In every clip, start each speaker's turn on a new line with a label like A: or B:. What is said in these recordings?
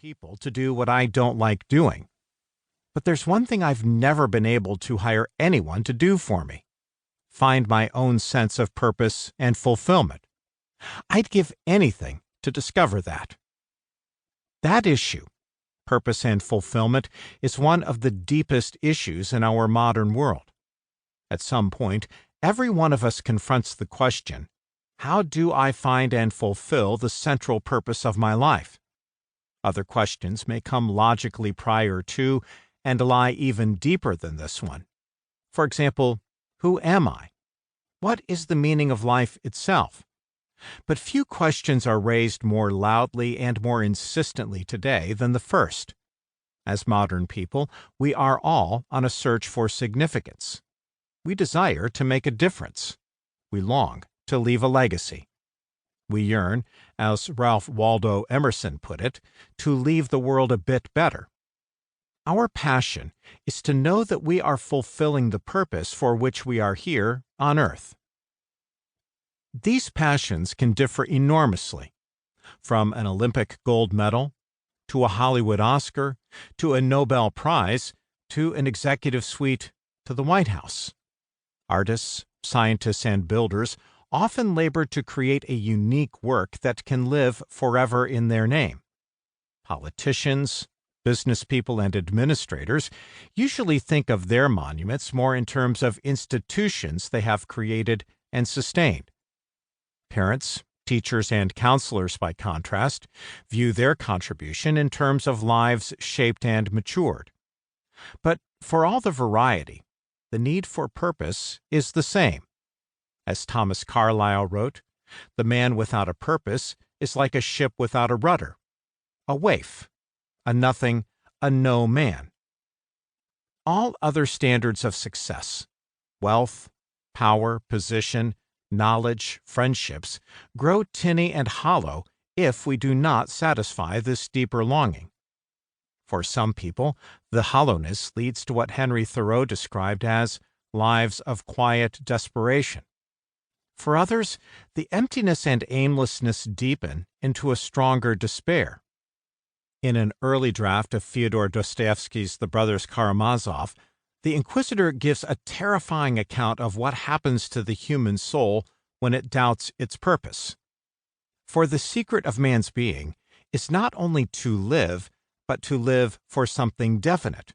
A: people to do what I don't like doing. But there's one thing I've never been able to hire anyone to do for me: find my own sense of purpose and fulfillment. I'd give anything to discover that. That issue, purpose and fulfillment, is one of the deepest issues in our modern world. At some point, every one of us confronts the question, how do I find and fulfill the central purpose of my life? Other questions may come logically prior to and lie even deeper than this one. For example, who am I? What is the meaning of life itself? But few questions are raised more loudly and more insistently today than the first. As modern people, we are all on a search for significance. We desire to make a difference. We long to leave a legacy. We yearn, as Ralph Waldo Emerson put it, to leave the world a bit better. Our passion is to know that we are fulfilling the purpose for which we are here on earth. These passions can differ enormously, from an Olympic gold medal, to a Hollywood Oscar, to a Nobel Prize, to an executive suite, to the White House. Artists, scientists, and builders often labor to create a unique work that can live forever in their name. Politicians, business people, and administrators usually think of their monuments more in terms of institutions they have created and sustained. Parents, teachers, and counselors, by contrast, view their contribution in terms of lives shaped and matured. But for all the variety, the need for purpose is the same. As Thomas Carlyle wrote, the man without a purpose is like a ship without a rudder, a waif, a nothing, a no man. All other standards of success, wealth, power, position, knowledge, friendships, grow tinny and hollow if we do not satisfy this deeper longing. For some people, the hollowness leads to what Henry Thoreau described as lives of quiet desperation. For others, the emptiness and aimlessness deepen into a stronger despair. In an early draft of Fyodor Dostoevsky's The Brothers Karamazov, the Inquisitor gives a terrifying account of what happens to the human soul when it doubts its purpose. For the secret of man's being is not only to live, but to live for something definite.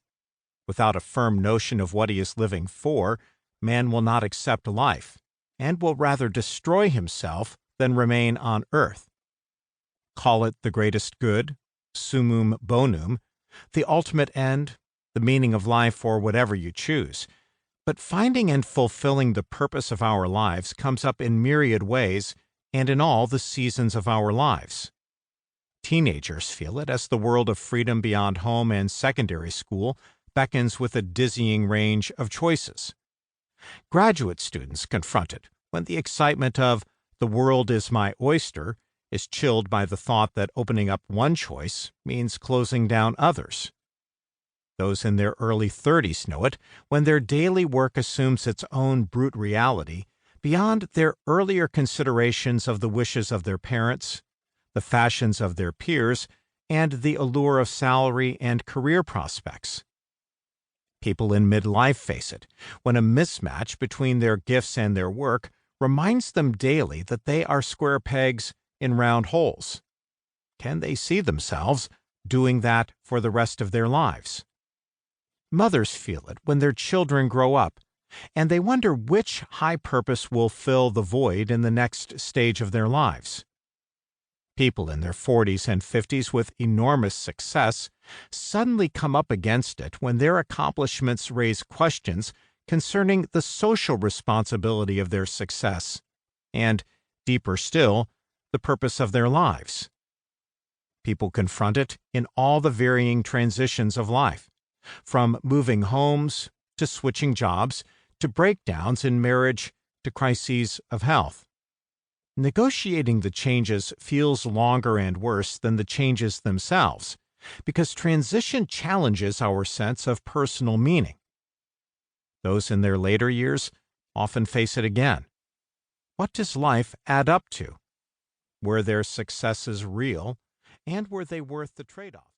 A: Without a firm notion of what he is living for, man will not accept life, and will rather destroy himself than remain on earth. Call it the greatest good, summum bonum, the ultimate end, the meaning of life, or whatever you choose. But finding and fulfilling the purpose of our lives comes up in myriad ways and in all the seasons of our lives. Teenagers feel it as the world of freedom beyond home and secondary school beckons with a dizzying range of choices. Graduate students confront it when the excitement of "the world is my oyster" is chilled by the thought that opening up one choice means closing down others. Those in their early 30s know it when their daily work assumes its own brute reality beyond their earlier considerations of the wishes of their parents, the fashions of their peers, and the allure of salary and career prospects. People in midlife face it when a mismatch between their gifts and their work reminds them daily that they are square pegs in round holes. Can they see themselves doing that for the rest of their lives? Mothers feel it when their children grow up, and they wonder which high purpose will fill the void in the next stage of their lives. People in their 40s and 50s with enormous success suddenly come up against it when their accomplishments raise questions concerning the social responsibility of their success and, deeper still, the purpose of their lives. People confront it in all the varying transitions of life, from moving homes to switching jobs to breakdowns in marriage to crises of health. Negotiating the changes feels longer and worse than the changes themselves, because transition challenges our sense of personal meaning. Those in their later years often face it again. What does life add up to? Were their successes real, and were they worth the trade-off?